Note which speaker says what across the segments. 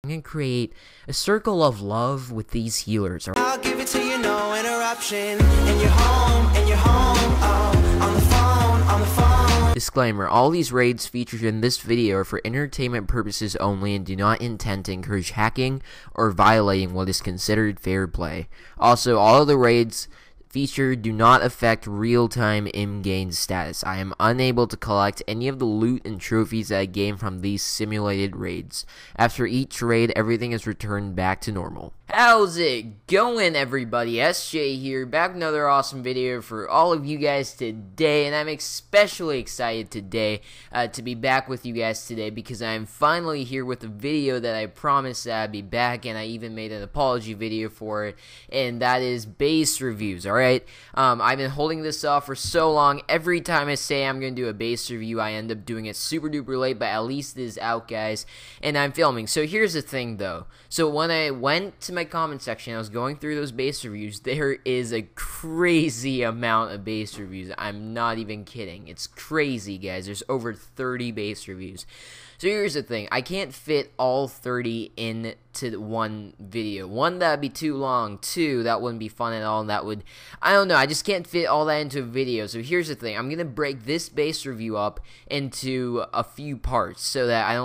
Speaker 1: I'm going to create a circle of love with these healers.
Speaker 2: I'll give it to you, no interruption. And you're home, oh, on the phone.
Speaker 1: Disclaimer, all these raids featured in this video are for entertainment purposes only and do not intend to encourage hacking or violating what is considered fair play. Also, all of the raids featured do not affect real-time in-game status. I am unable to collect any of the loot and trophies that I gained from these simulated raids. After each raid, everything is returned back to normal. How's it going, everybody? SJ here, back with another awesome video for all of you guys today, and I'm especially excited today to be back with you guys today because I'm finally here with a video that I promised that I'd be back, and I even made an apology video for it, and that is base reviews, alright? I've been holding this off for so long. Every time I say I'm going to do a base review, I end up doing it super duper late, but at least it is out, guys, and I'm filming. So here's the thing, though. So when I went to my comment section, I was going through those base reviews. There is a crazy amount of base reviews. I'm not even kidding. It's crazy, guys. There's over 30 base reviews. So here's the thing. I can't fit all 30 into one video. One, that'd be too long. Two, that wouldn't be fun at all. And that would, I don't know. I just can't fit all that into a video. So here's the thing. I'm going to break this base review up into a few parts so that I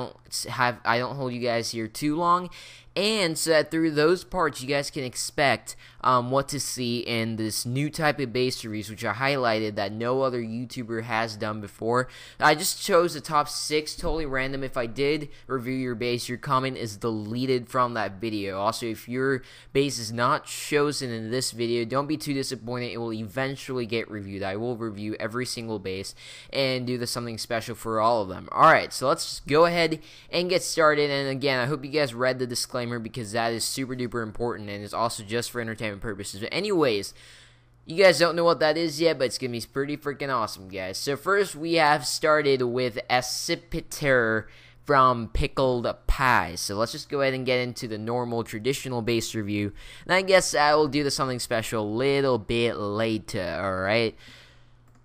Speaker 1: don't hold you guys here too long. And so that through those parts, you guys can expect what to see in this new type of base reviews, which I highlighted that no other YouTuber has done before. I just chose the top 6, totally random. If I did review your base, your comment is deleted from that video. Also, if your base is not chosen in this video, don't be too disappointed. It will eventually get reviewed. I will review every single base and do something special for all of them. Alright, so let's go ahead and get started. And again, I hope you guys read the disclaimer, because that is super duper important and is also just for entertainment purposes. But anyways, you guys don't know what that is yet, but it's gonna be pretty freaking awesome, guys. So first we have started with Aiper from Pickled Pies. So let's just go ahead and get into the normal traditional base review, and I guess I will do something special a little bit later. Alright,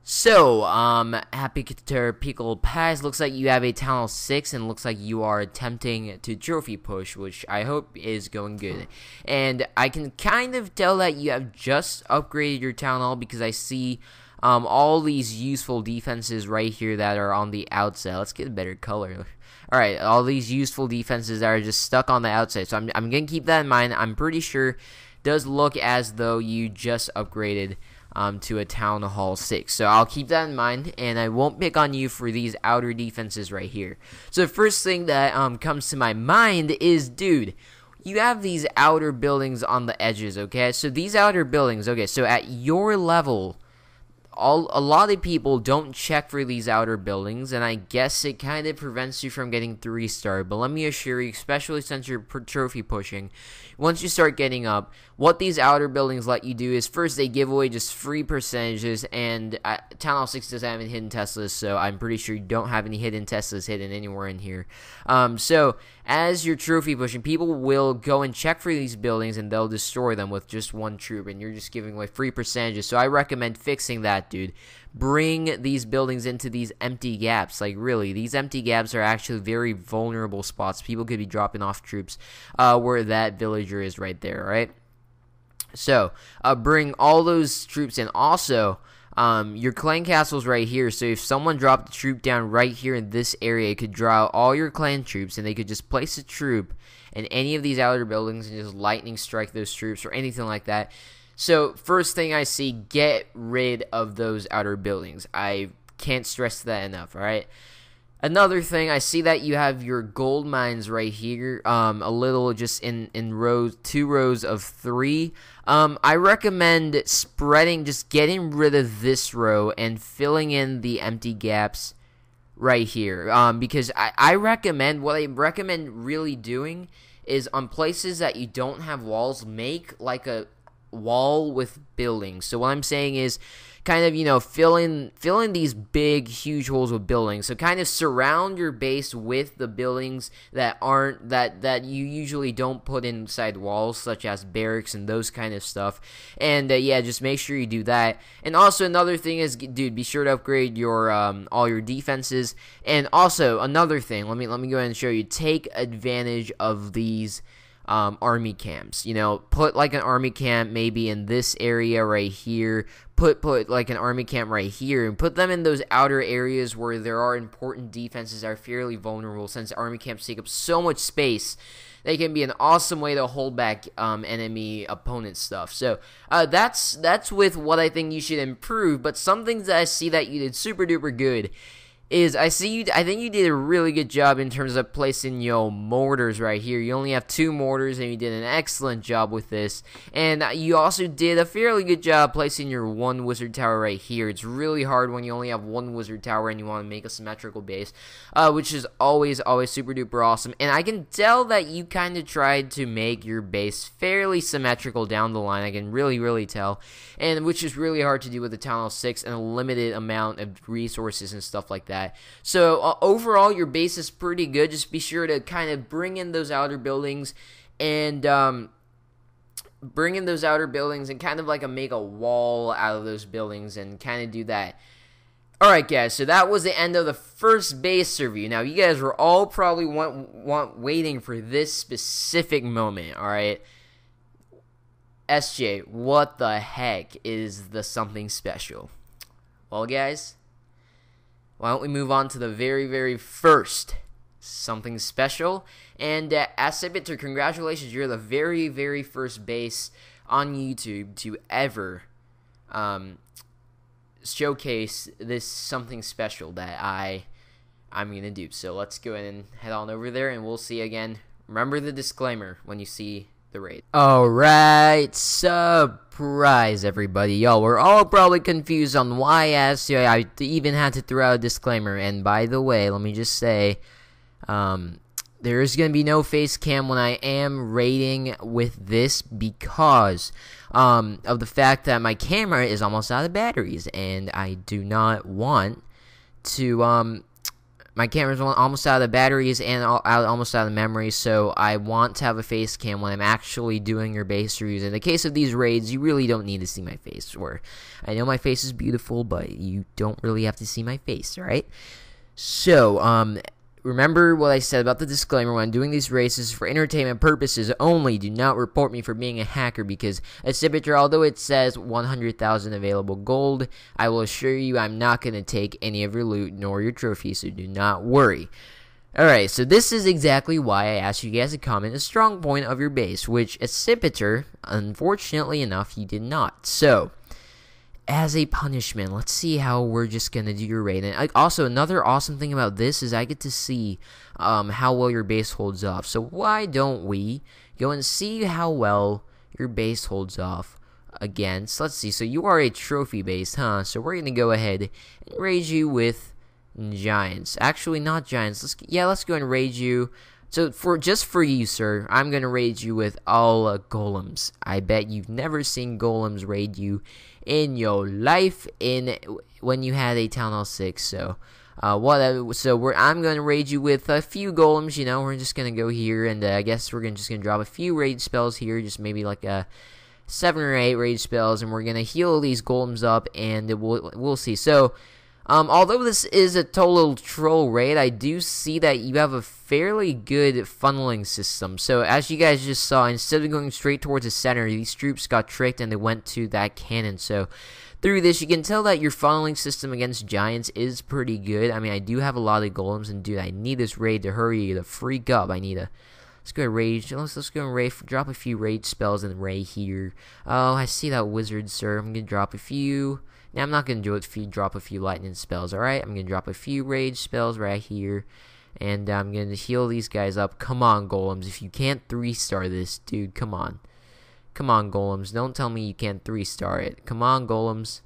Speaker 1: so, Aiper Pickled Pies, looks like you have a Town Hall 6, and looks like you are attempting to trophy push, which I hope is going good. And I can kind of tell that you have just upgraded your Town Hall, because I see all these useful defenses right here that are on the outside. Let's get a better color. Alright, all these useful defenses that are just stuck on the outside, so I'm going to keep that in mind. I'm pretty sure it does look as though you just upgraded to a Town Hall 6. So I'll keep that in mind, and I won't pick on you for these outer defenses right here. So the first thing that comes to my mind is, dude, you have these outer buildings on the edges, okay? So these outer buildings, okay, so at your level, a lot of people don't check for these outer buildings, and I guess it kind of prevents you from getting 3-star. But let me assure you, especially since you're trophy pushing, once you start getting up, what these outer buildings let you do is, first, they give away just free percentages, and Town Hall 6 doesn't have any hidden Teslas, so I'm pretty sure you don't have any hidden Teslas hidden anywhere in here. So as you're trophy pushing, people will go and check for these buildings, and they'll destroy them with just one troop, and you're just giving away free percentages. So I recommend fixing that, dude. Bring these buildings into these empty gaps. Like, really, these empty gaps are actually very vulnerable spots. People could be dropping off troops where that villager is right there, right? So bring all those troops in. Also, your clan castle's right here, so if someone dropped a troop down right here in this area, it could draw all your clan troops, and they could just place a troop in any of these outer buildings and just lightning strike those troops or anything like that. So first thing I see, get rid of those outer buildings. I can't stress that enough, alright? Another thing, I see that you have your gold mines right here, a little just in rows, 2 rows of 3. I recommend spreading, just getting rid of this row and filling in the empty gaps right here. Because what I recommend really doing is on places that you don't have walls, make like a wall with buildings. So what I'm saying is kind of, fill in these big, huge holes with buildings. So kind of surround your base with the buildings that aren't, that you usually don't put inside walls, such as barracks and those kind of stuff. And yeah, just make sure you do that. And also another thing is, dude, be sure to upgrade your all your defenses. And also another thing, let me go ahead and show you. Take advantage of these army camps. Put like an army camp maybe in this area right here. Put like an army camp right here, and put them in those outer areas where there are important defenses that are fairly vulnerable, since army camps take up so much space. They can be an awesome way to hold back enemy opponent stuff. So that's with what I think you should improve. But some things that I see that you did super duper good is I think you did a really good job in terms of placing your mortars right here. You only have 2 mortars, and you did an excellent job with this. And you also did a fairly good job placing your 1 wizard tower right here. It's really hard when you only have 1 wizard tower and you want to make a symmetrical base, which is always super duper awesome. And I can tell that you kind of tried to make your base fairly symmetrical down the line. I can really tell, and which is really hard to do with the Town Hall 6 and a limited amount of resources and stuff like that. So overall, your base is pretty good. Just be sure to kind of bring in those outer buildings and kind of like make a wall out of those buildings and kind of do that. Alright guys, so that was the end of the first base review. Now you guys were all probably waiting for this specific moment, alright? SJ, what the heck is the something special? Well guys, why don't we move on to the very first something special? And as Sewa, congratulations, you're the very first base on YouTube to ever showcase this something special that I'm gonna do. So let's go ahead and head on over there, and we'll see again. Remember the disclaimer when you see the raid. Alright, surprise everybody. Y'all, we're all probably confused on why I even had to throw out a disclaimer. And by the way, let me just say, there is going to be no face cam when I am raiding with this because of the fact that my camera is almost out of batteries, and I do not want to my camera's almost out of batteries and almost out of memory, so I want to have a face cam when I'm actually doing your base reviews. In the case of these raids, you really don't need to see my face. Or I know my face is beautiful, but you don't really have to see my face, right? So, remember what I said about the disclaimer when doing these races for entertainment purposes only. Do not report me for being a hacker, because at Sewa, although it says 100,000 available gold, I will assure you I'm not going to take any of your loot nor your trophies, so do not worry. Alright, so this is exactly why I asked you guys to comment a strong point of your base, which at Sewa, unfortunately enough, you did not. So, as a punishment, let's see how we're just gonna do your raid. And also, another awesome thing about this is I get to see how well your base holds off. So why don't we go and see how well your base holds off against, let's see, so you are a trophy base, huh? So we're gonna go ahead and raid you with giants. Actually, not giants. Let's go and raid you. So just for you, sir, I'm gonna raid you with all golems. I bet you've never seen golems raid you in your life when you had a Town Hall 6. So I'm gonna raid you with a few golems. We're just gonna go here, and I guess we're just gonna drop a few raid spells here, just maybe like 7 or 8 raid spells, and we're gonna heal these golems up, and we'll see. So, although this is a total troll raid, I do see that you have a fairly good funneling system. So as you guys just saw, instead of going straight towards the center, these troops got tricked and they went to that cannon. So through this, you can tell that your funneling system against giants is pretty good. I mean, I do have a lot of golems, and dude, I need this raid to hurry to freak up. Let's go raid. Let's go and raid. Drop a few raid spells and raid here. Oh, I see that wizard, sir. I'm gonna drop a few. Now, I'm not going to drop a few lightning spells, alright? I'm going to drop a few rage spells right here, and I'm going to heal these guys up. Come on, golems. If you can't 3-star this, dude, come on. Come on, golems. Don't tell me you can't 3-star it. Come on, golems.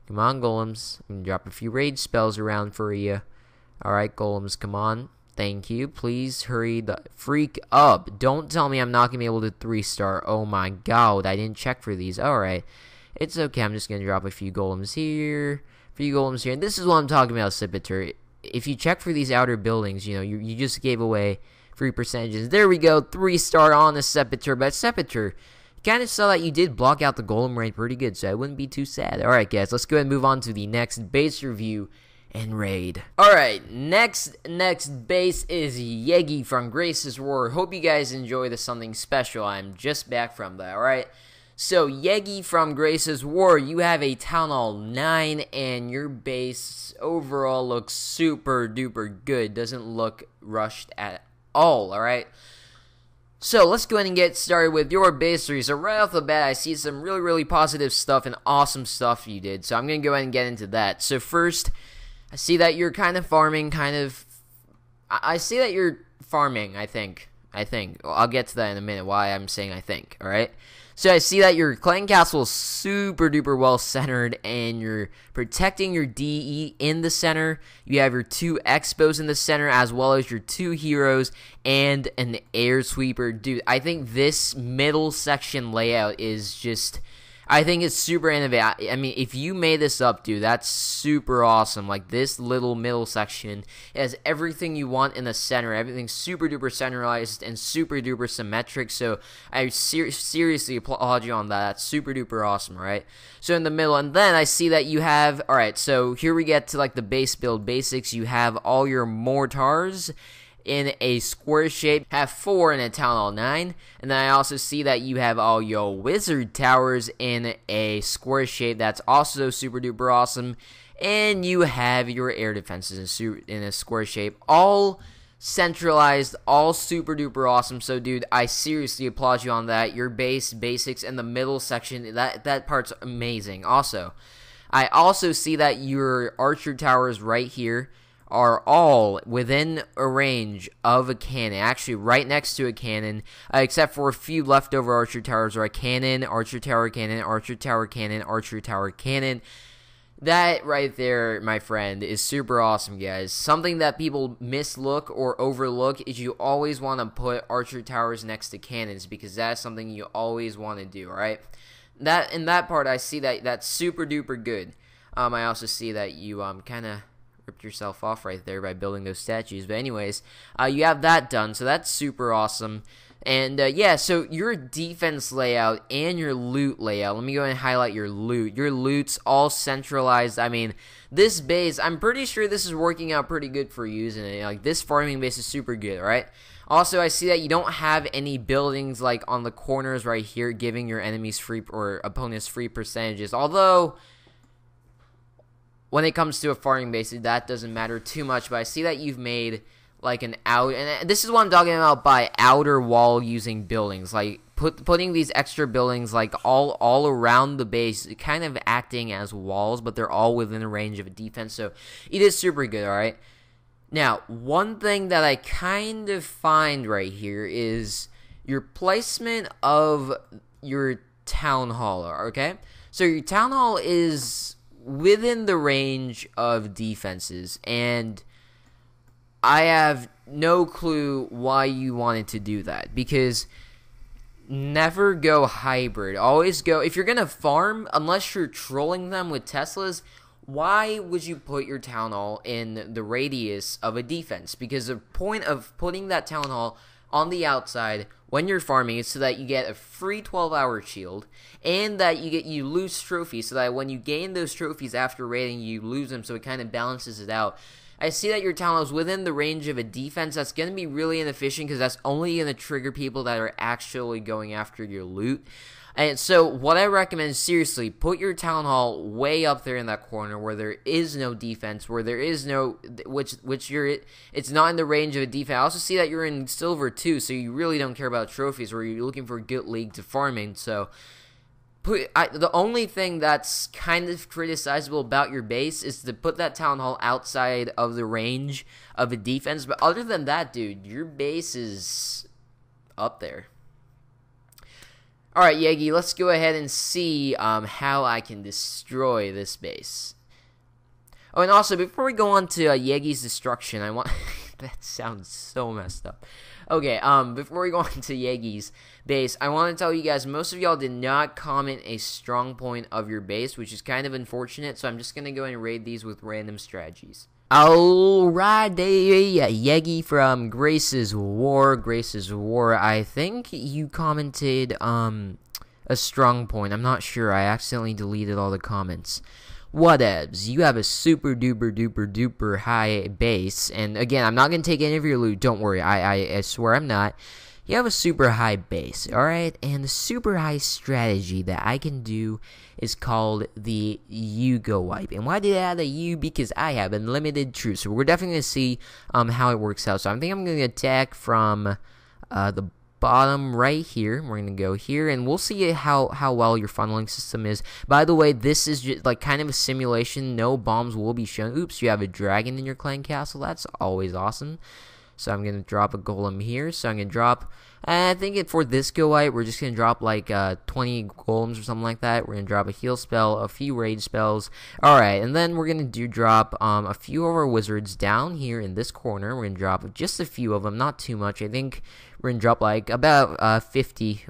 Speaker 1: I'm going to drop a few rage spells around for you. Alright, golems, come on. Thank you. Please hurry the freak up. Don't tell me I'm not going to be able to 3-star. Oh my god, I didn't check for these. Alright. It's okay. I'm just going to drop a few golems here. And this is what I'm talking about, Sipiter. If you check for these outer buildings, you know, you just gave away free percentages. There we go. 3-star on the Scepiter. But Scepiter, kind of saw that you did block out the golem raid pretty good, so I wouldn't be too sad. Alright, guys, let's go ahead and move on to the next base review and raid. Alright, next base is Yegi from Grace's War. Hope you guys enjoy the something special. I'm just back from that, alright? So, Yegi from Grace's War, you have a Town Hall 9, and your base overall looks super duper good. Doesn't look rushed at all, alright? So, let's go ahead and get started with your base 3. So, right off the bat, I see some really positive stuff and awesome stuff you did. So, I'm going to go ahead and get into that. So, first, I see that you're kind of farming, I see that you're farming, I think. I'll get to that in a minute, why I'm saying I think, alright? So I see that your clan castle is super duper well centered, and you're protecting your DE in the center. You have your 2 expos in the center, as well as your 2 heroes and an air sweeper. Dude, I think this middle section layout is just, I think it's super innovative. I mean, if you made this up, dude, that's super awesome. Like, this little middle section has everything you want in the center. Everything's super duper centralized and super duper symmetric. So, I seriously applaud you on that. That's super duper awesome, right? So, in the middle, and then I see that you have, alright, so here we get to, like, the base build basics. You have all your mortars in a square shape, have 4 in a Town Hall 9, and then I also see that you have all your wizard towers in a square shape. That's also super duper awesome, and you have your air defenses in a square shape, all centralized, all super duper awesome. So dude, I seriously applaud you on that. Your base basics in the middle section, that part's amazing. Also, I also see that your archer towers right here are all within a range of a cannon, actually right next to a cannon, except for a few leftover archer towers, or a cannon, archer tower, cannon, archer tower, cannon, archer tower, cannon. That right there, my friend, is super awesome, guys. Something that people mislook or overlook is you always want to put archer towers next to cannons, because that's something you always want to do, alright? That, in that part, I see that that's super duper good. I also see that you kind of ripped yourself off right there by building those statues. But anyways, you have that done, so that's super awesome. And yeah, so your defense layout and your loot layout, let me go ahead and highlight your loot. Your loot's all centralized. I mean, this base, I'm pretty sure this is working out pretty good for you using it. Like, this farming base is super good, right? Also, I see that you don't have any buildings like on the corners right here giving your enemies free or opponents free percentages. Although, when it comes to a farming base, that doesn't matter too much, but I see that you've made like an and this is what I'm talking about by outer wall using buildings, like putting these extra buildings like all around the base, kind of acting as walls, but they're all within the range of a defense, so it is super good, alright? Now, one thing that I kind of find right here is your placement of your town hall, okay? So your town hall is within the range of defenses, and I have no clue why you wanted to do that, because never go hybrid. Always go, if you're gonna farm, unless you're trolling them with Teslas, why would you put your town hall in the radius of a defense? Because the point of putting that town hall on the outside when you're farming is so that you get a free 12-hour shield, and that you lose trophies, so that when you gain those trophies after raiding, you lose them, so it kind of balances it out. I see that your town hall is within the range of a defense. That's going to be really inefficient, because that's only going to trigger people that are actually going after your loot. And so what I recommend is, seriously, put your town hall way up there in that corner where there is no defense, where there is no, it's not in the range of a defense. I also see that you're in silver too, so you really don't care about trophies, where you're looking for a good league to farming. So the only thing that's kind of criticizable about your base is to put that town hall outside of the range of a defense. But other than that, dude, your base is up there. Alright, Yegi, let's go ahead and see how I can destroy this base. Oh, and also, before we go on to Yegi's destruction, I want That sounds so messed up. Okay, before we go on to Yegi's base, I want to tell you guys, most of y'all did not comment a strong point of your base, which is kind of unfortunate, so I'm just going to go and raid these with random strategies. Alright, Yegi from Grace's War, I think you commented, a strong point. I'm not sure, I accidentally deleted all the comments. Whatevs, you have a super duper high base, and again, I'm not going to take any of your loot, don't worry, I swear I'm not. You have a super high base, alright, and the super high strategy that I can do is called the Yugo wipe. And why did I add a U? Because I have unlimited troops, so we're definitely going to see how it works out. So I think I'm going to attack from the bottom right here. We're going to go here, and we'll see how well your funneling system is. By the way, this is just like kind of a simulation. No bombs will be shown. Oops, you have a dragon in your clan castle. That's always awesome. So I'm going to drop a golem here. So I'm going to drop, I think for this go wipe, we're just going to drop like 20 golems or something like that. We're going to drop a heal spell, a few raid spells. Alright, and then we're going to drop a few of our wizards down here in this corner. We're going to drop just a few of them, not too much. I think we're going to drop like about 50,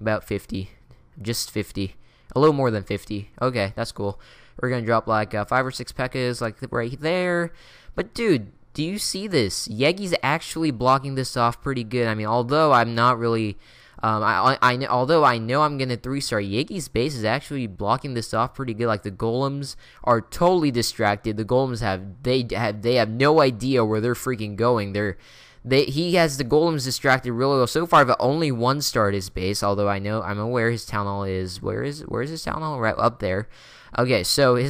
Speaker 1: just 50. A little more than 50. Okay, that's cool. We're going to drop like 5 or 6 P.E.K.K.A.s like right there. But dude, do you see this? Yegi's actually blocking this off pretty good. I mean, although I'm not really, although I know I'm gonna 3-star, Yegi's base is actually blocking this off pretty good. Like the golems are totally distracted. The golems they have no idea where they're freaking going. He has the golems distracted really well. So far, I've only 1-starred his base. Although I'm aware his town hall is. Where's his town hall? Right up there. Okay, so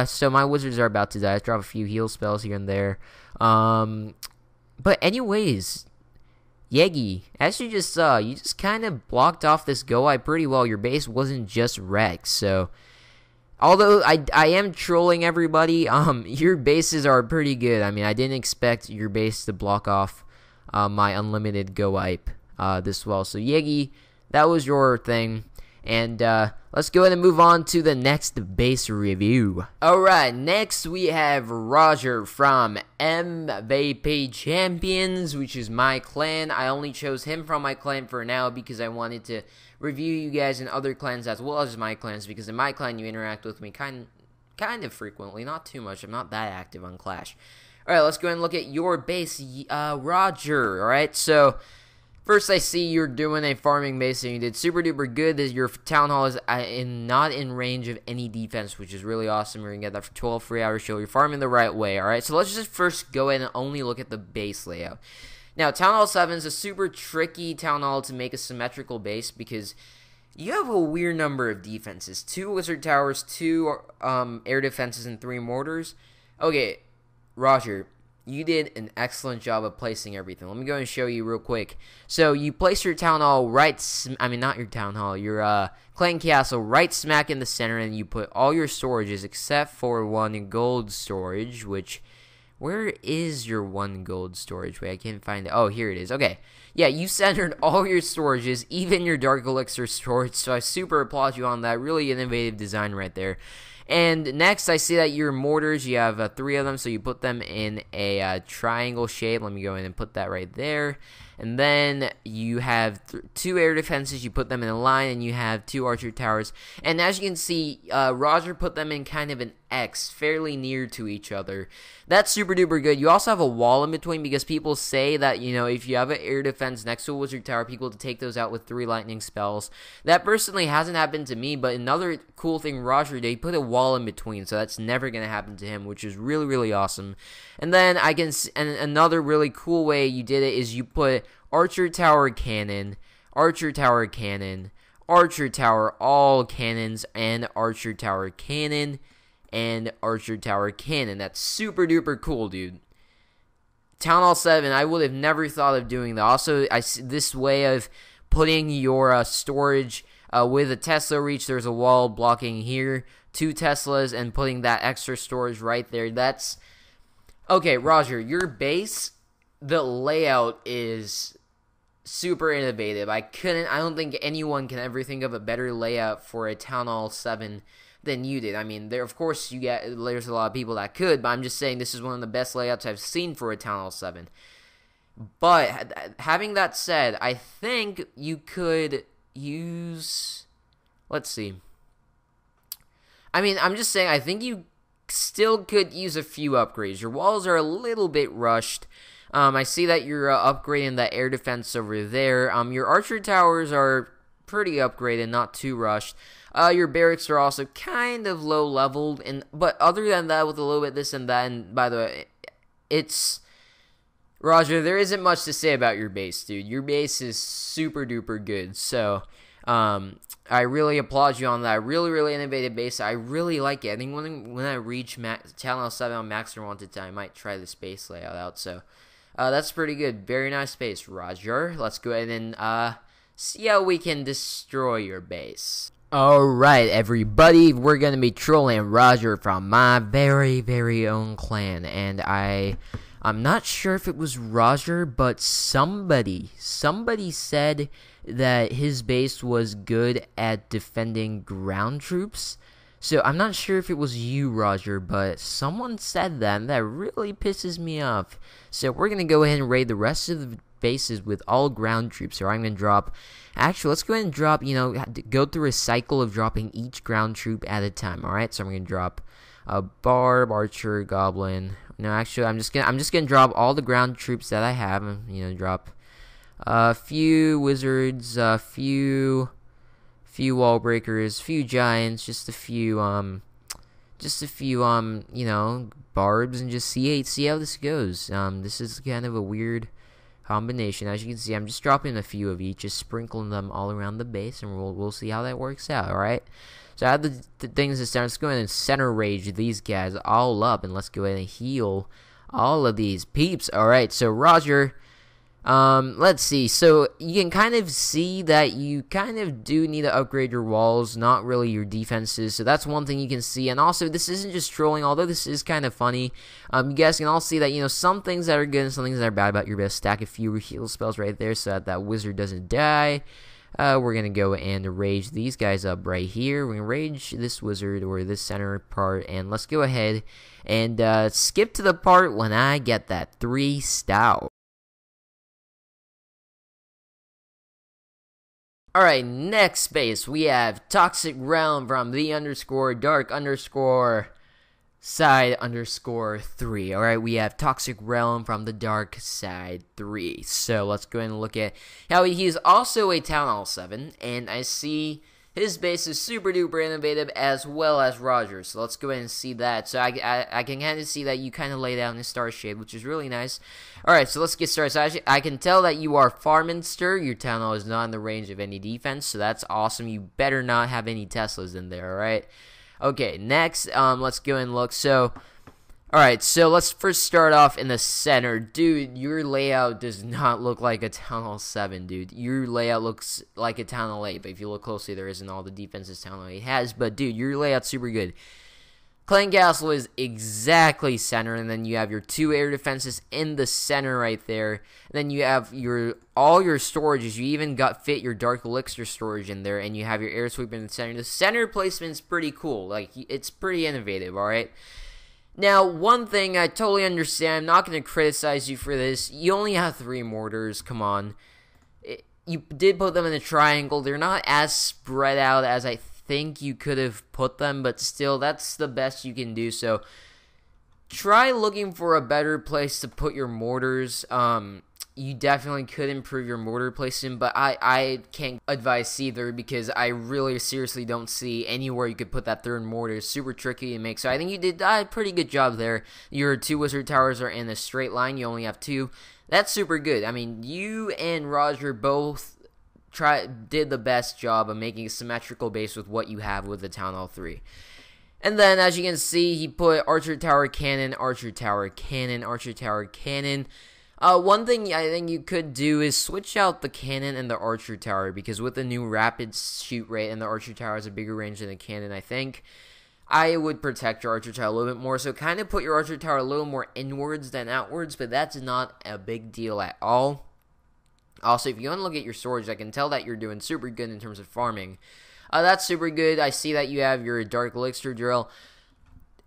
Speaker 1: so my wizards are about to die. I drop a few heal spells here and there. But anyways, Yegi, as you just saw, you just kind of blocked off this go wipe pretty well. Your base wasn't just wrecked, so although I am trolling everybody, your bases are pretty good. I mean, I didn't expect your base to block off my unlimited go wipe this well. So Yegi, that was your thing. And let's go ahead and move on to the next base review. Alright, next we have Roger from MVP Champions, which is my clan. I only chose him from my clan for now because I wanted to review you guys in other clans as well as my clans, because in my clan you interact with me kind of frequently, not too much. I'm not that active on Clash. Alright, let's go ahead and look at your base, Roger. Alright, so first, I see you're doing a farming base, and you did super duper good. Your town hall is not in range of any defense, which is really awesome. You're going to get that for 12 free hours show. You're farming the right way, alright? So let's just first go ahead and only look at the base layout. Now, Town Hall 7 is a super tricky town hall to make a symmetrical base because you have a weird number of defenses. 2 wizard towers, 2 air defenses, and 3 mortars. Okay, Roger, you did an excellent job of placing everything. Let me go and show you real quick. So you place your town hall not your town hall, your clan castle right smack in the center, and you put all your storages except for 1 gold storage, which, where is your 1 gold storage? Wait, I can't find it. Oh, here it is. Okay. Yeah, you centered all your storages, even your dark elixir storage, so I super applaud you on that. Really innovative design right there. And next, I see that your mortars, you have 3 of them, so you put them in a triangle shape. Let me go in and put that right there. And then you have 2 air defenses, you put them in a line, and you have 2 archer towers. And as you can see, Roger put them in kind of an X, fairly near to each other. That's super duper good. You also have a wall in between because people say that, you know, if you have an air defense next to a wizard tower, people to take those out with 3 lightning spells. That personally hasn't happened to me, but another cool thing Roger did, he put a wall in between, so that's never going to happen to him, which is really, really awesome. And then another really cool way you did it is you put archer tower cannon, archer tower cannon, archer tower all cannons, and archer tower cannon, and archer tower cannon. That's super duper cool, dude. Town Hall 7, I would have never thought of doing that. Also, I see this way of putting your storage with a Tesla reach. There's a wall blocking here, 2 Teslas, and putting that extra storage right there. That's okay, Roger. Your base, the layout is super innovative. I don't think anyone can ever think of a better layout for a Town Hall 7 than you did. I mean, of course, there's a lot of people that could, but I'm just saying this is one of the best layouts I've seen for a Town Hall 7. But having that said, I think you could use, let's see. I mean, I'm just saying, I think you still could use a few upgrades. Your walls are a little bit rushed. I see that you're upgrading the air defense over there. Your archer towers are pretty upgraded, not too rushed. Your barracks are also kind of low leveled, but other than that, with a little bit this and that, and by the way, Roger, there isn't much to say about your base, dude. Your base is super duper good, so I really applaud you on that. Really innovative base. I really like it. I think when I reach Channel 7 on Master Wanted time, I might try this base layout out, so that's pretty good. Very nice base, Roger. Let's go ahead and see how we can destroy your base. Alright, everybody, we're gonna be trolling Roger from my very own clan, and I'm not sure if it was Roger, but somebody said that his base was good at defending ground troops. So I'm not sure if it was you, Roger, but someone said that, and that really pisses me off. So we're gonna go ahead and raid the rest of the bases with all ground troops. So I'm gonna drop. Actually, let's go ahead and drop. Go through a cycle of dropping each ground troop at a time. All right. So I'm gonna drop a barb, archer, goblin. No, actually, I'm just gonna drop all the ground troops that I have. Drop a few wizards, a few wall breakers, few giants, just a few barbs, and just see how this goes. This is kind of a weird combination. As you can see, I'm just dropping a few of each, just sprinkling them all around the base, and we'll see how that works out. All right. So I have the things to start. Let's go ahead and center rage these guys all up, and let's go ahead and heal all of these peeps. All right. So Roger, let's see. So you can kind of see that you kind of do need to upgrade your walls, not really your defenses. So that's one thing you can see. And also, this isn't just trolling, although this is kind of funny. You guys can all see that, some things that are good and some things that are bad about your best. Stack a few heal spells right there so that wizard doesn't die. We're going to go and rage these guys up right here. We're going to rage this wizard or this center part. And let's go ahead and skip to the part when I get that 3 stout. Alright, next base, we have Toxic Realm from the _dark_side_3. Alright, we have Toxic Realm from the dark side 3. So let's go ahead and look at how he's also a Town Hall 7. And I see his base is super duper innovative as well as Roger's. So let's go ahead and see that. So I can kind of see that you kind of laid out in a star shade, which is really nice. Alright, so let's get started. So I can tell that you are Farminster. Your Town Hall is not in the range of any defense, so that's awesome. You better not have any Teslas in there, alright? Okay, next, let's go and look. So, alright, so let's first start off in the center. Dude, your layout does not look like a Town Hall 7, dude. Your layout looks like a Town Hall 8, but if you look closely, there isn't all the defenses Town Hall 8 has. But, dude, your layout's super good. Clan Castle is exactly center, and then you have your 2 air defenses in the center right there. And then you have all your storages. You even fit your Dark Elixir storage in there, and you have your air sweeper in the center. The center placement's pretty cool. Like, it's pretty innovative, alright? Now, one thing I totally understand, I'm not going to criticize you for this. You only have 3 mortars, come on. You did put them in a triangle. They're not as spread out as I think you could have put them, but still, that's the best you can do. So try looking for a better place to put your mortars. You definitely could improve your mortar placement, but I can't advise either, because I really seriously don't see anywhere you could put that 3rd mortar. It's super tricky to make, so I think you did a pretty good job there. Your 2 wizard towers are in a straight line. You only have 2. That's super good. I mean, you and Roger both did the best job of making a symmetrical base with what you have with the Town Hall 3. And then, as you can see, he put Archer Tower Cannon, Archer Tower Cannon, Archer Tower Cannon. One thing I think you could do is switch out the cannon and the Archer Tower, because with the new rapid shoot rate and the Archer Tower has a bigger range than the cannon, I think I would protect your Archer Tower a little bit more. So kind of put your Archer Tower a little more inwards than outwards, but that's not a big deal at all. Also, if you want to look at your storage, I can tell that you're doing super good in terms of farming. That's super good. I see that you have your Dark Elixir drill.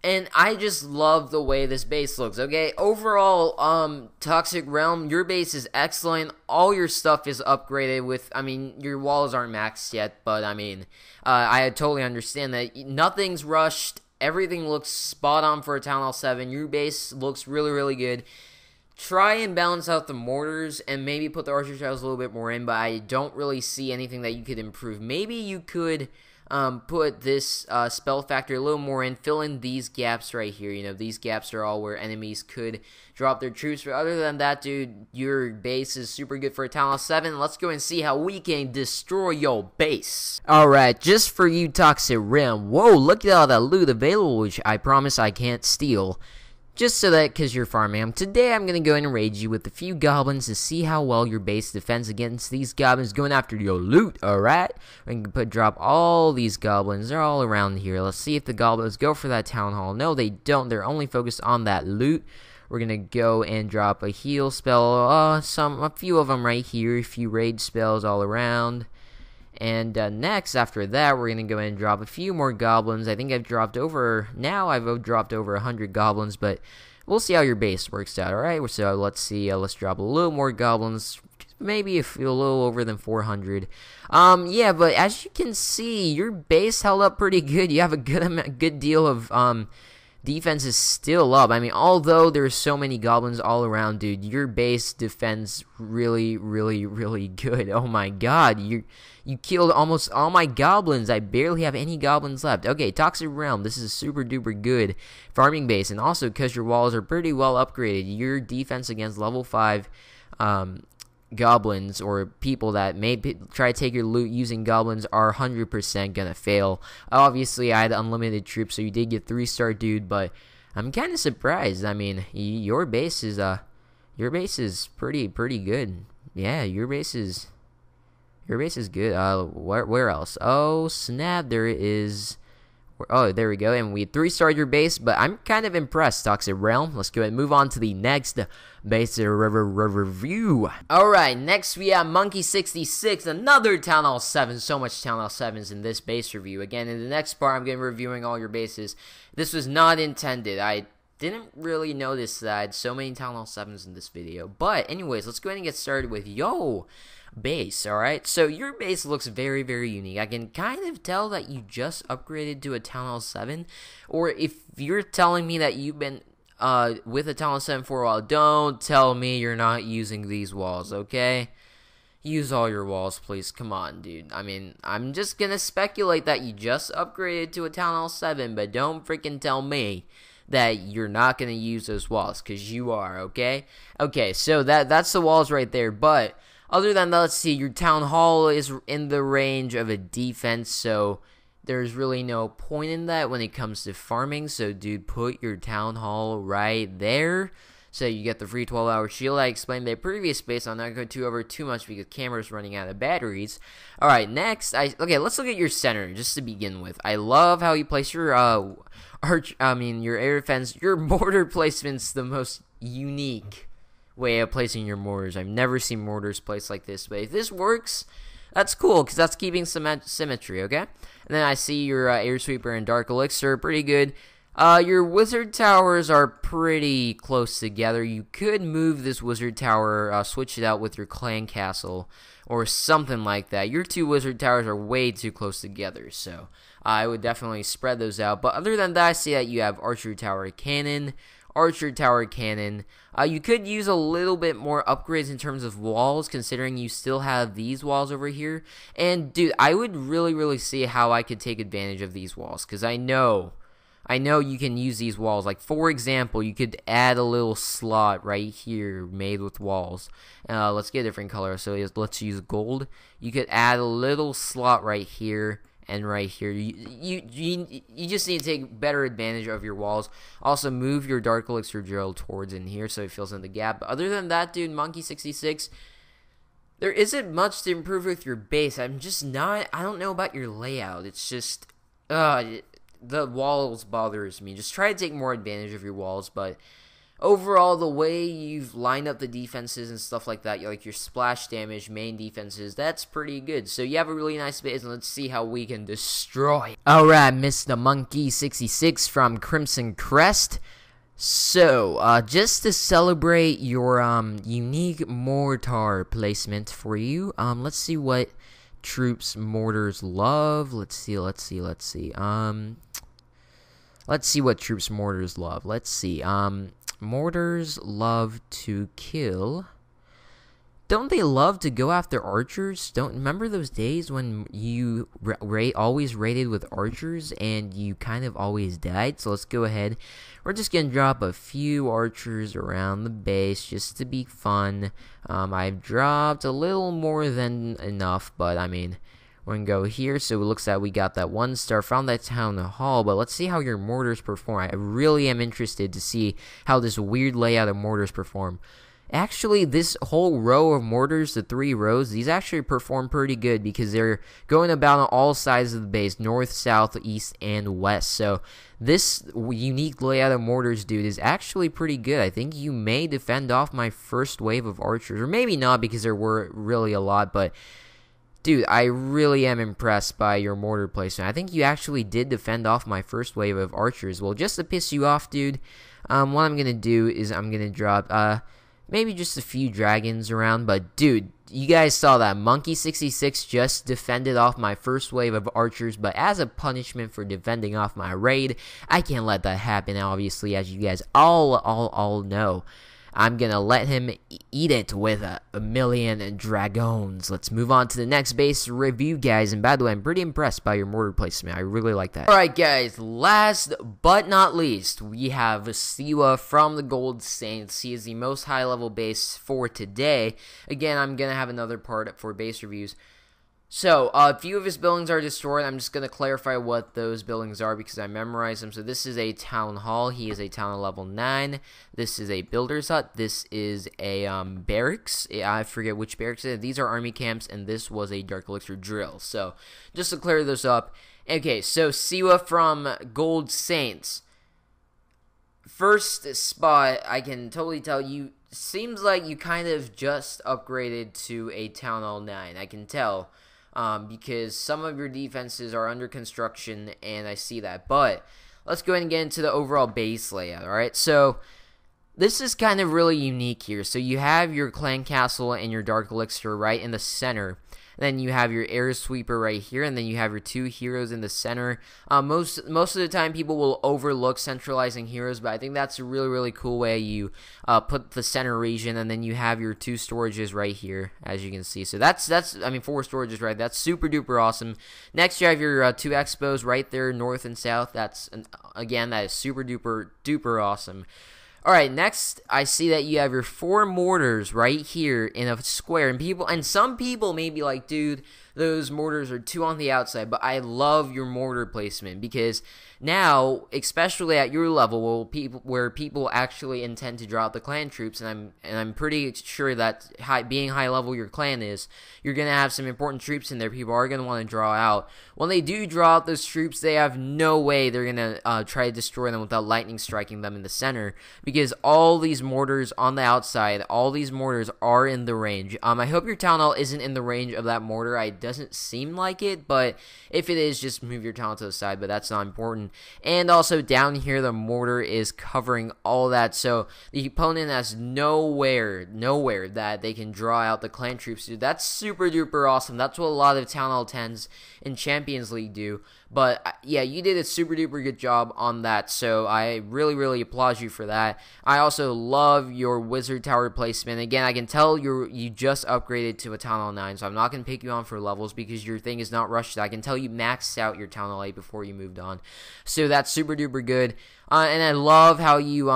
Speaker 1: And I just love the way this base looks, okay? Overall, Toxic Realm, your base is excellent. All your stuff is upgraded with, I mean, your walls aren't maxed yet, but I mean, I totally understand that nothing's rushed. Everything looks spot on for a Town Hall 7. Your base looks really, really good. Try and balance out the mortars and maybe put the archer towers a little bit more in, but I don't really see anything that you could improve. Maybe you could put this spell factor a little more in, fill in these gaps right here. You know, these gaps are all where enemies could drop their troops. But other than that, dude, your base is super good for a Town Hall 7. Let's go and see how we can destroy your base. Alright, just for you, Toxic Realm. Whoa, look at all that loot available, which I promise I can't steal. Just so that, because you're farming. Today, I'm going to go in and raid you with a few goblins to see how well your base defends against these goblins going after your loot, alright? We can drop all these goblins. They're all around here. Let's see if the goblins go for that town hall. No, they don't. They're only focused on that loot. We're going to go and drop a heal spell. A few of them right here. A few raid spells all around. And next, after that, we're going to go ahead and drop a few more goblins. I think I've dropped over 100 goblins, but we'll see how your base works out, alright? So let's see, let's drop a little more goblins, maybe a little over than 400. Yeah, but as you can see, your base held up pretty good. You have a good deal of defense is still up. I mean, although there's so many goblins all around, dude, your base defends really, really, really good. Oh my god, you killed almost all my goblins. I barely have any goblins left. Okay, Toxic Realm, this is a super duper good farming base, and also because your walls are pretty well upgraded, your defense against level 5 goblins or people that may try to take your loot using goblins are 100% gonna fail. Obviously, I had unlimited troops, so you did get 3-star, dude, but I'm kind of surprised. I mean, your base is pretty good. Yeah, your base is good. Where else? Oh snap! There is. Oh, there we go. And we 3-starred your base, but I'm kind of impressed, Toxic Realm. Let's go ahead and move on to the next base review. Alright, next we have Monkey66, another Town Hall 7. So much Town Hall 7s in this base review. Again, in the next part, I'm going to be reviewing all your bases. This was not intended. I didn't really notice that I had so many Town Hall 7s in this video. But anyways, let's go ahead and get started with base. Alright, so your base looks very, very unique. I can kind of tell that you just upgraded to a Town Hall 7, or if you're telling me that you've been with a Town Hall 7 for a while, don't tell me you're not using these walls, okay? Use all your walls, please. Come on, dude. I mean, I'm just gonna speculate that you just upgraded to a Town Hall 7, but don't freaking tell me that you're not gonna use those walls, because you are, okay? Okay, so that's the walls right there, but other than that, let's see, your Town Hall is in the range of a defense, so there's really no point in that when it comes to farming. So, dude, put your Town Hall right there so you get the free 12-hour shield. I explained the previous base. I'm not going to go over too much because camera's running out of batteries. Alright, next, okay, let's look at your center just to begin with. I love how you place your, your air defense. Your mortar placement's the most unique way of placing your mortars. I've never seen mortars placed like this, but if this works, that's cool, because that's keeping some symmetry, okay? And then I see your air sweeper and dark elixir, pretty good. Your wizard towers are pretty close together. You could move this wizard tower, switch it out with your clan castle, or something like that. Your 2 wizard towers are way too close together, so I would definitely spread those out. But other than that, I see that you have archer tower cannon, you could use a little bit more upgrades in terms of walls, considering you still have these walls over here. And dude, I would really see how I could take advantage of these walls, because I know you can use these walls. Like, for example, you could add a little slot right here made with walls. Let's get a different color, so let's use gold. You could add a little slot right here and right here. You just need to take better advantage of your walls. Also, move your dark elixir drill towards in here so it fills in the gap. But other than that, dude, Monkey66, there isn't much to improve with your base. I don't know about your layout. It's just the walls bothers me. Just try to take more advantage of your walls. But overall, the way you've lined up the defenses and stuff like that, like your splash damage, main defenses, that's pretty good. So you have a really nice base, and let's see how we can destroy. Alright, Mr. Monkey 66 from Crimson Crest. So, just to celebrate your unique mortar placement for you, let's see what troops mortars love. Let's see. Let's see what troops mortars love. Let's see. Mortars love to kill. Don't they love to go after archers? Don't remember those days when you always raided with archers and you kind of always died? So let's go ahead. We're just gonna drop a few archers around the base just to be fun. I've dropped a little more than enough, but I mean, we're gonna go here. So it looks like we got that 1 star from that town hall, but let's see how your mortars perform. I really am interested to see how this weird layout of mortars perform. Actually, this whole row of mortars, the 3 rows, these actually perform pretty good because they're going about on all sides of the base, north, south, east, and west. So this unique layout of mortars, dude, is actually pretty good. I think you may defend off my first wave of archers, or maybe not because there were really a lot, but dude, I really am impressed by your mortar placement. I think you actually did defend off my first wave of archers. Well, just to piss you off, dude, what I'm going to do is I'm going to drop maybe just a few dragons around, but dude, you guys saw that Monkey 66 just defended off my first wave of archers, but as a punishment for defending off my raid, I can't let that happen, obviously, as you guys all know. I'm gonna let him eat it with a million dragons. Let's move on to the next base review, guys. And by the way, I'm pretty impressed by your mortar placement. I really like that. Alright, guys, last but not least, we have Sewa from the Gold Saints. He is the most high-level base for today. Again, I'm gonna have another part for base reviews. So, a few of his buildings are destroyed. I'm just going to clarify what those buildings are because I memorized them. So, this is a town hall. He is a town of level 9. This is a builder's hut. This is a barracks. I forget which barracks it is. These are army camps, and this was a dark elixir drill. So, just to clear this up. Okay, so Sewa from Gold Saints. First spot, I can totally tell you, seems like you kind of just upgraded to a town hall 9. I can tell. Because some of your defenses are under construction, and I see that. But let's go ahead and get into the overall base layout, alright? So, this is kind of really unique here. So, you have your clan castle and your dark elixir right in the center. Then you have your air sweeper right here, and then you have your 2 heroes in the center. Most of the time, people will overlook centralizing heroes, but I think that's a really cool way you put the center region, and then you have your 2 storages right here, as you can see. So that's I mean 4 storages, right? That's super duper awesome. Next, you have your 2 expos right there, north and south. That's again, that is super duper awesome. Alright, next, I see that you have your 4 mortars right here in a square, and some people may be like, dude, those mortars are too on the outside, but I love your mortar placement, because now, especially at your level, where people actually intend to draw out the clan troops, and I'm pretty sure that being high level your clan is, you're gonna have some important troops in there. People are gonna want to draw out. When they do draw out those troops, they have no way they're gonna try to destroy them without lightning striking them in the center, because all these mortars on the outside, all these mortars are in the range. I hope your town hall isn't in the range of that mortar. It doesn't seem like it, but if it is, just move your town hall to the side, but that's not important. And also down here, the mortar is covering all that, so the opponent has nowhere that they can draw out the clan troops. Dude, that's super duper awesome. That's what a lot of Town Hall 10s in Champions League do. But yeah, you did a super duper good job on that, so I really applaud you for that. I also love your wizard tower placement. Again, I can tell you just upgraded to a Town Hall 9, so I'm not going to pick you on for levels because your thing is not rushed. I can tell you maxed out your Town Hall 8 before you moved on. So that's super duper good. And I love how you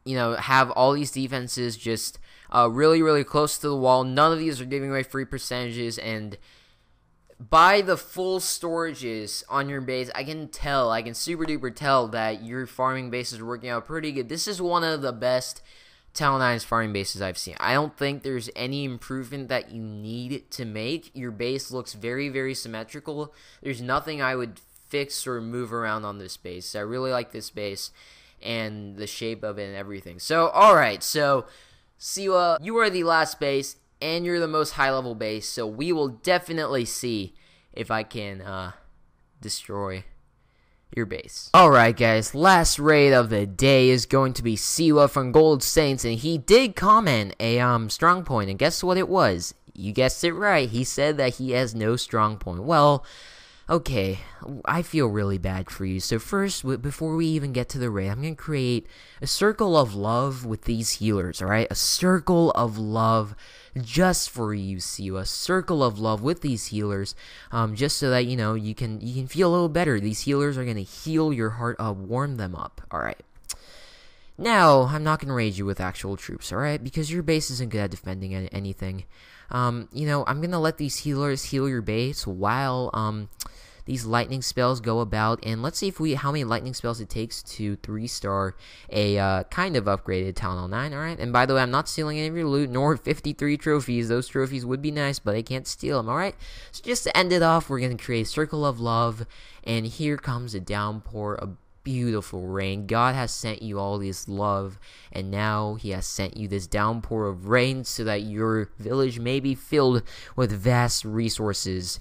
Speaker 1: have all these defenses just really close to the wall. None of these are giving away free percentages, and by the full storages on your base, I can super duper tell that your farming base is working out pretty good. This is one of the best Town 9's farming bases I've seen. I don't think there's any improvement that you need to make. Your base looks very symmetrical. There's nothing I would fix or move around on this base. I really like this base. and the shape of it and everything. So, alright, so Sewa, you are the last base, and you're the most high-level base, so we will definitely see if I can destroy your base. Alright guys, last raid of the day is going to be Sewa from Gold Saints, and he did comment a strong point, and guess what it was? You guessed it right, he said that he has no strong point. Well, okay, I feel really bad for you. So first, before we even get to the raid, I'm going to create a circle of love with these healers, alright? A circle of love just for you, Sewa. A circle of love with these healers, just so that, you know, you can feel a little better. These healers are going to heal your heart up, warm them up, alright? Now, I'm not going to raid you with actual troops, alright? Because your base isn't good at defending anything. You know, I'm going to let these healers heal your base while, these lightning spells go about, and let's see how many lightning spells it takes to 3-star a kind of upgraded Town Hall 9, alright? And by the way, I'm not stealing any of your loot, nor 53 trophies. Those trophies would be nice, but I can't steal them, alright? So just to end it off, we're going to create a circle of love, and here comes a downpour, a beautiful rain. God has sent you all this love, and now he has sent you this downpour of rain so that your village may be filled with vast resources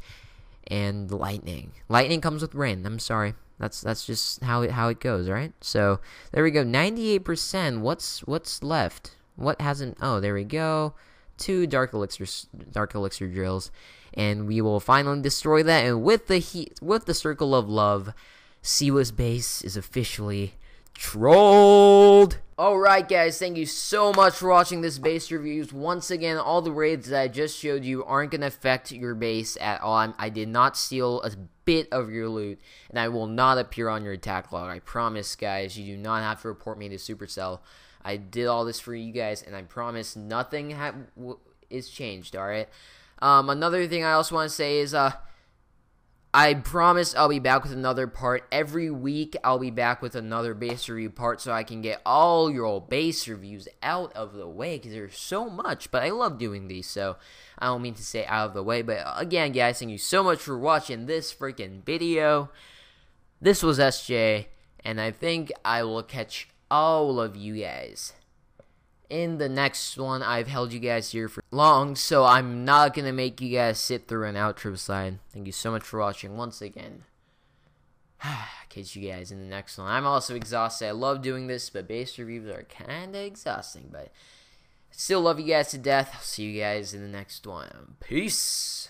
Speaker 1: and lightning. Lightning comes with rain. I'm sorry. That's just how it goes, right? So there we go. 98%. What's left? What hasn't? Oh, there we go. 2 dark elixir drills, and we will finally destroy that. And with the circle of love, Sewa's base is officially trolled. Alright guys, thank you so much for watching this base reviews. Once again, all the raids that I just showed you aren't going to affect your base at all. I did not steal a bit of your loot, and I will not appear on your attack log. I promise, guys, you do not have to report me to Supercell. I did all this for you guys, and I promise nothing is changed, alright? Another thing I also want to say is, I promise I'll be back with another part. Every week, I'll be back with another base review part so I can get all your base reviews out of the way, because there's so much, but I love doing these, so I don't mean to say out of the way. But again, guys, thank you so much for watching this freaking video. This was SJ, and I think I will catch all of you guys in the next one. I've held you guys here for long, so I'm not going to make you guys sit through an outro slide. Thank you so much for watching once again. Catch you guys in the next one. I'm also exhausted. I love doing this, but base reviews are kind of exhausting, but still love you guys to death. I'll see you guys in the next one. Peace.